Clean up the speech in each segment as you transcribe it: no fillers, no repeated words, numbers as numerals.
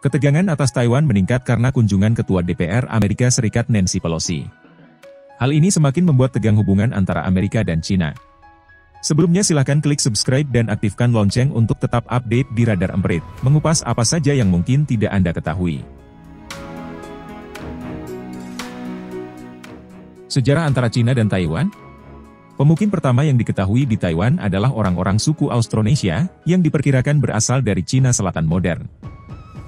Ketegangan atas Taiwan meningkat karena kunjungan Ketua DPR Amerika Serikat Nancy Pelosi. Hal ini semakin membuat tegang hubungan antara Amerika dan China. Sebelumnya silakan klik subscribe dan aktifkan lonceng untuk tetap update di Radar Emprit, mengupas apa saja yang mungkin tidak Anda ketahui. Sejarah antara China dan Taiwan. Pemukim pertama yang diketahui di Taiwan adalah orang-orang suku Austronesia, yang diperkirakan berasal dari Cina Selatan modern.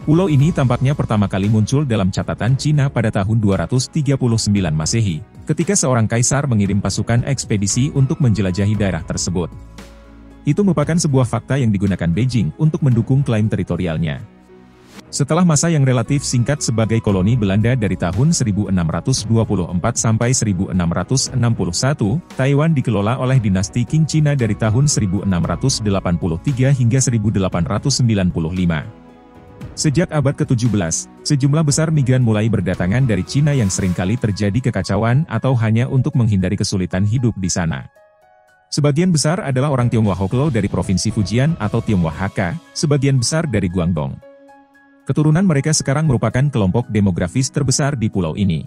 Pulau ini tampaknya pertama kali muncul dalam catatan Cina pada tahun 239 Masehi, ketika seorang kaisar mengirim pasukan ekspedisi untuk menjelajahi daerah tersebut. Itu merupakan sebuah fakta yang digunakan Beijing untuk mendukung klaim teritorialnya. Setelah masa yang relatif singkat sebagai koloni Belanda dari tahun 1624 sampai 1661, Taiwan dikelola oleh dinasti Qing Cina dari tahun 1683 hingga 1895. Sejak abad ke-17, sejumlah besar migran mulai berdatangan dari Cina yang seringkali terjadi kekacauan atau hanya untuk menghindari kesulitan hidup di sana. Sebagian besar adalah orang Tionghoa Hoklo dari Provinsi Fujian atau Tionghoa Hakka, sebagian besar dari Guangdong. Keturunan mereka sekarang merupakan kelompok demografis terbesar di pulau ini.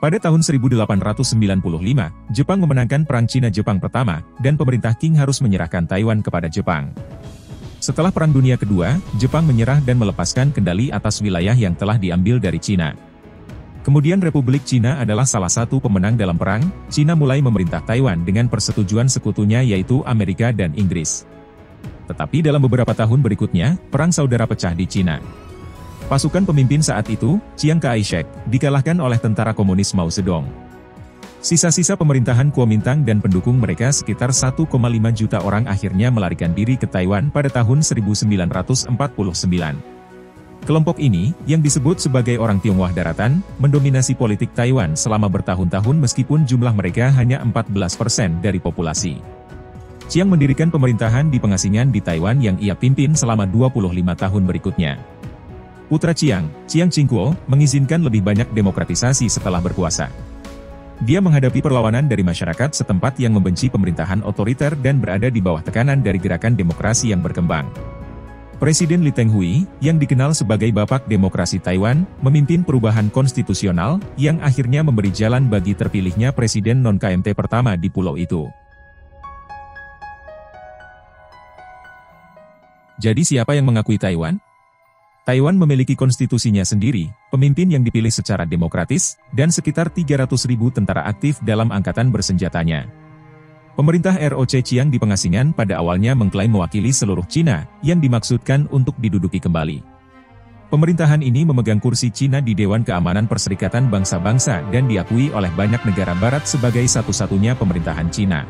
Pada tahun 1895, Jepang memenangkan Perang Cina-Jepang pertama, dan pemerintah Qing harus menyerahkan Taiwan kepada Jepang. Setelah Perang Dunia Kedua, Jepang menyerah dan melepaskan kendali atas wilayah yang telah diambil dari Cina. Kemudian Republik Cina adalah salah satu pemenang dalam perang. Cina mulai memerintah Taiwan dengan persetujuan sekutunya yaitu Amerika dan Inggris. Tetapi dalam beberapa tahun berikutnya, perang saudara pecah di Cina. Pasukan pemimpin saat itu, Chiang Kai-shek, dikalahkan oleh tentara komunis Mao Zedong. Sisa-sisa pemerintahan Kuomintang dan pendukung mereka sekitar 1,5 juta orang akhirnya melarikan diri ke Taiwan pada tahun 1949. Kelompok ini, yang disebut sebagai orang Tionghoa daratan, mendominasi politik Taiwan selama bertahun-tahun meskipun jumlah mereka hanya 14% dari populasi. Chiang mendirikan pemerintahan di pengasingan di Taiwan yang ia pimpin selama 25 tahun berikutnya. Putra Chiang, Chiang Ching-kuo, mengizinkan lebih banyak demokratisasi setelah berkuasa. Dia menghadapi perlawanan dari masyarakat setempat yang membenci pemerintahan otoriter dan berada di bawah tekanan dari gerakan demokrasi yang berkembang. Presiden Lee Teng-hui, yang dikenal sebagai Bapak Demokrasi Taiwan, memimpin perubahan konstitusional, yang akhirnya memberi jalan bagi terpilihnya Presiden non-KMT pertama di pulau itu. Jadi siapa yang mengakui Taiwan? Taiwan memiliki konstitusinya sendiri, pemimpin yang dipilih secara demokratis, dan sekitar 300.000 tentara aktif dalam angkatan bersenjatanya. Pemerintah ROC Chiang di pengasingan pada awalnya mengklaim mewakili seluruh Cina, yang dimaksudkan untuk diduduki kembali. Pemerintahan ini memegang kursi Cina di Dewan Keamanan Perserikatan Bangsa-Bangsa dan diakui oleh banyak negara barat sebagai satu-satunya pemerintahan Cina.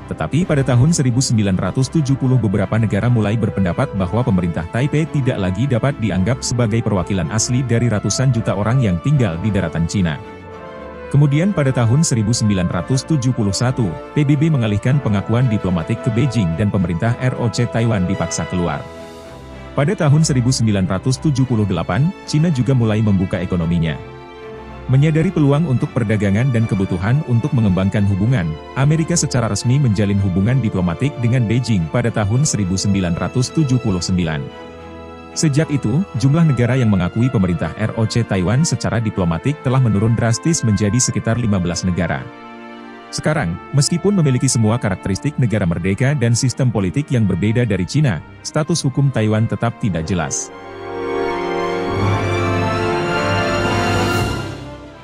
Tetapi pada tahun 1970 beberapa negara mulai berpendapat bahwa pemerintah Taipei tidak lagi dapat dianggap sebagai perwakilan asli dari ratusan juta orang yang tinggal di daratan Cina. Kemudian pada tahun 1971, PBB mengalihkan pengakuan diplomatik ke Beijing dan pemerintah ROC Taiwan dipaksa keluar. Pada tahun 1978, Cina juga mulai membuka ekonominya. Menyadari peluang untuk perdagangan dan kebutuhan untuk mengembangkan hubungan, Amerika secara resmi menjalin hubungan diplomatik dengan Beijing pada tahun 1979. Sejak itu, jumlah negara yang mengakui pemerintah ROC Taiwan secara diplomatik telah menurun drastis menjadi sekitar 15 negara. Sekarang, meskipun memiliki semua karakteristik negara merdeka dan sistem politik yang berbeda dari Cina, status hukum Taiwan tetap tidak jelas.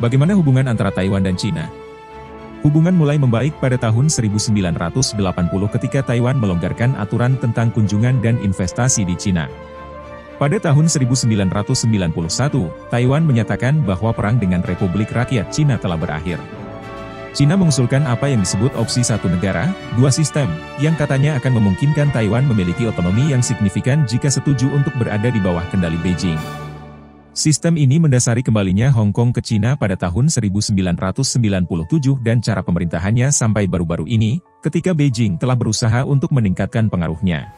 Bagaimana hubungan antara Taiwan dan Cina? Hubungan mulai membaik pada tahun 1980 ketika Taiwan melonggarkan aturan tentang kunjungan dan investasi di Cina. Pada tahun 1991, Taiwan menyatakan bahwa perang dengan Republik Rakyat Cina telah berakhir. Cina mengusulkan apa yang disebut opsi satu negara, dua sistem, yang katanya akan memungkinkan Taiwan memiliki otonomi yang signifikan jika setuju untuk berada di bawah kendali Beijing. Sistem ini mendasari kembalinya Hong Kong ke Cina pada tahun 1997 dan cara pemerintahannya sampai baru-baru ini, ketika Beijing telah berusaha untuk meningkatkan pengaruhnya.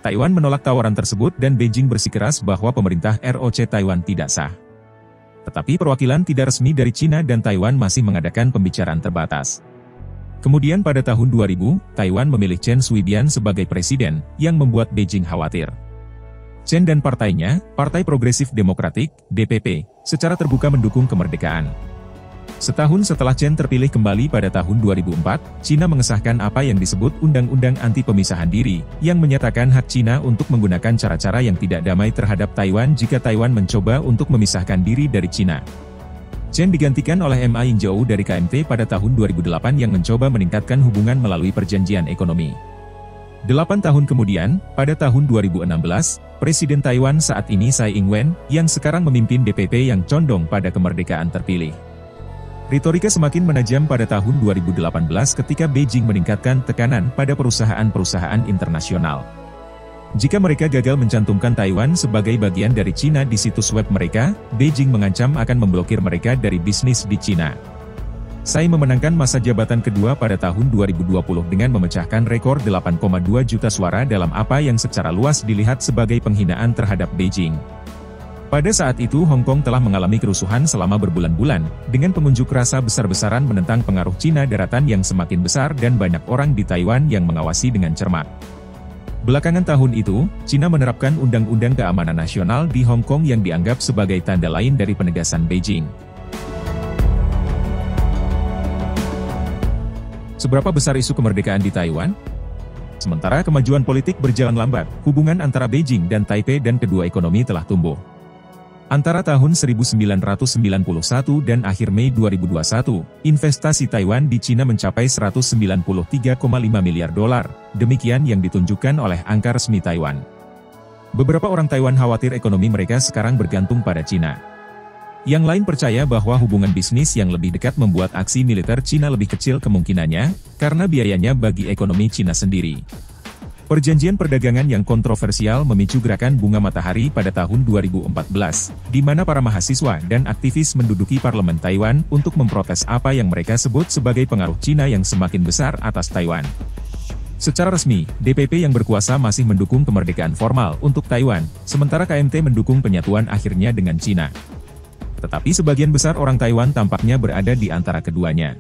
Taiwan menolak tawaran tersebut dan Beijing bersikeras bahwa pemerintah ROC Taiwan tidak sah. Tetapi perwakilan tidak resmi dari Cina dan Taiwan masih mengadakan pembicaraan terbatas. Kemudian pada tahun 2000, Taiwan memilih Chen Shui-bian sebagai presiden, yang membuat Beijing khawatir. Chen dan partainya, Partai Progresif Demokratik, DPP, secara terbuka mendukung kemerdekaan. Setahun setelah Chen terpilih kembali pada tahun 2004, Cina mengesahkan apa yang disebut Undang-Undang Anti Pemisahan Diri, yang menyatakan hak Cina untuk menggunakan cara-cara yang tidak damai terhadap Taiwan jika Taiwan mencoba untuk memisahkan diri dari Cina. Chen digantikan oleh Ma Ying-jeou dari KMT pada tahun 2008 yang mencoba meningkatkan hubungan melalui perjanjian ekonomi. 8 tahun kemudian, pada tahun 2016, Presiden Taiwan saat ini Tsai Ing-wen, yang sekarang memimpin DPP yang condong pada kemerdekaan terpilih. Retorika semakin menajam pada tahun 2018 ketika Beijing meningkatkan tekanan pada perusahaan-perusahaan internasional. Jika mereka gagal mencantumkan Taiwan sebagai bagian dari Cina di situs web mereka, Beijing mengancam akan memblokir mereka dari bisnis di Cina. Tsai memenangkan masa jabatan kedua pada tahun 2020 dengan memecahkan rekor 8,2 juta suara dalam apa yang secara luas dilihat sebagai penghinaan terhadap Beijing. Pada saat itu Hong Kong telah mengalami kerusuhan selama berbulan-bulan, dengan pengunjuk rasa besar-besaran menentang pengaruh Cina daratan yang semakin besar dan banyak orang di Taiwan yang mengawasi dengan cermat. Belakangan tahun itu, Cina menerapkan Undang-Undang Keamanan Nasional di Hong Kong yang dianggap sebagai tanda lain dari penegasan Beijing. Seberapa besar isu kemerdekaan di Taiwan? Sementara kemajuan politik berjalan lambat, hubungan antara Beijing dan Taipei dan kedua ekonomi telah tumbuh. Antara tahun 1991 dan akhir Mei 2021, investasi Taiwan di Cina mencapai 193,5 miliar dolar, demikian yang ditunjukkan oleh angka resmi Taiwan. Beberapa orang Taiwan khawatir ekonomi mereka sekarang bergantung pada Cina. Yang lain percaya bahwa hubungan bisnis yang lebih dekat membuat aksi militer Cina lebih kecil kemungkinannya, karena biayanya bagi ekonomi Cina sendiri. Perjanjian perdagangan yang kontroversial memicu gerakan bunga matahari pada tahun 2014, di mana para mahasiswa dan aktivis menduduki parlemen Taiwan untuk memprotes apa yang mereka sebut sebagai pengaruh Cina yang semakin besar atas Taiwan. Secara resmi, DPP yang berkuasa masih mendukung kemerdekaan formal untuk Taiwan, sementara KMT mendukung penyatuan akhirnya dengan Cina. Tetapi sebagian besar orang Taiwan tampaknya berada di antara keduanya.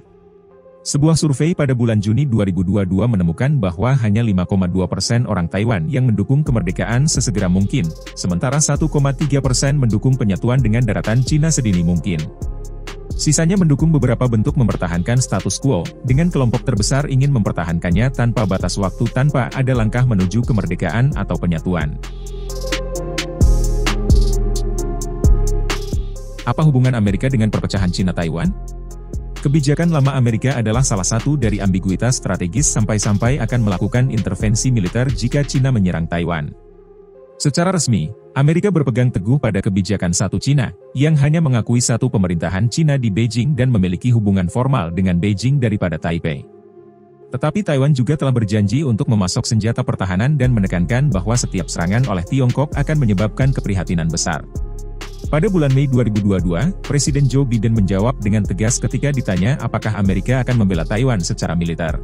Sebuah survei pada bulan Juni 2022 menemukan bahwa hanya 5,2% orang Taiwan yang mendukung kemerdekaan sesegera mungkin, sementara 1,3% mendukung penyatuan dengan daratan Cina sedini mungkin. Sisanya mendukung beberapa bentuk mempertahankan status quo, dengan kelompok terbesar ingin mempertahankannya tanpa batas waktu tanpa ada langkah menuju kemerdekaan atau penyatuan. Apa hubungan Amerika dengan perpecahan Cina-Taiwan? Kebijakan lama Amerika adalah salah satu dari ambiguitas strategis sampai-sampai akan melakukan intervensi militer jika Cina menyerang Taiwan. Secara resmi, Amerika berpegang teguh pada kebijakan satu Cina, yang hanya mengakui satu pemerintahan Cina di Beijing dan memiliki hubungan formal dengan Beijing daripada Taipei. Tetapi Taiwan juga telah berjanji untuk memasok senjata pertahanan dan menekankan bahwa setiap serangan oleh Tiongkok akan menyebabkan keprihatinan besar. Pada bulan Mei 2022, Presiden Joe Biden menjawab dengan tegas ketika ditanya apakah Amerika akan membela Taiwan secara militer.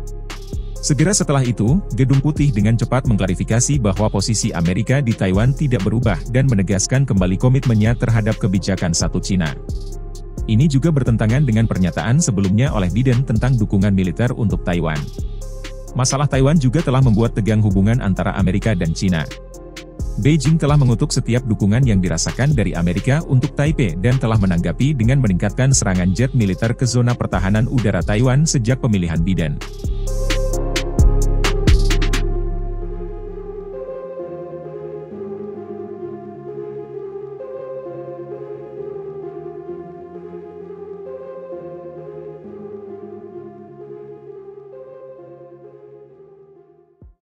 Segera setelah itu, Gedung Putih dengan cepat mengklarifikasi bahwa posisi Amerika di Taiwan tidak berubah dan menegaskan kembali komitmennya terhadap kebijakan satu Cina. Ini juga bertentangan dengan pernyataan sebelumnya oleh Biden tentang dukungan militer untuk Taiwan. Masalah Taiwan juga telah membuat tegang hubungan antara Amerika dan Cina. Beijing telah mengutuk setiap dukungan yang dirasakan dari Amerika untuk Taipei dan telah menanggapi dengan meningkatkan serangan jet militer ke zona pertahanan udara Taiwan sejak pemilihan Biden.